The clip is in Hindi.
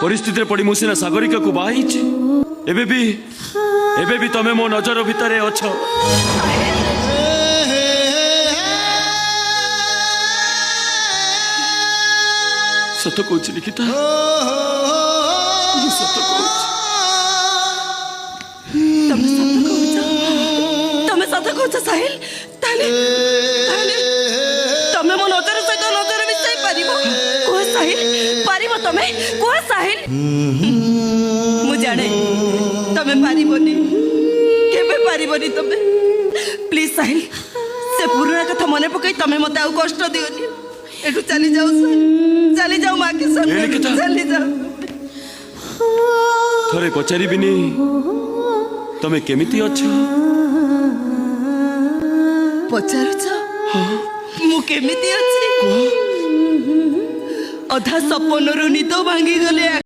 परिस्थिति पड़ी मु सिना सागरिका को बाही एबे भी तमे मो नजर भितर अछ। सत कहूँ निकिता, सत कहूँ तमे सत कहूछ साहिल। ताले तमे मो नजर सहित नजर मिसाई पारिबो? कोह साहिल, पारिबो तमे? कोह साहिल? मु जाने तमे पारिबोनी, केबे पारिबोनी तमे। प्लीज साहिल, से पुराना कथा मने पकई तमे मते आउ कष्ट दियोनी। एठू चली जाओ साहिल, चली जाओ मां के संग, चली जाओ। थरे पचारिबिनी तमे केमिति अछ? पचारुछ मु केमिति अछि? अधा सपनरु निद भांगी गले।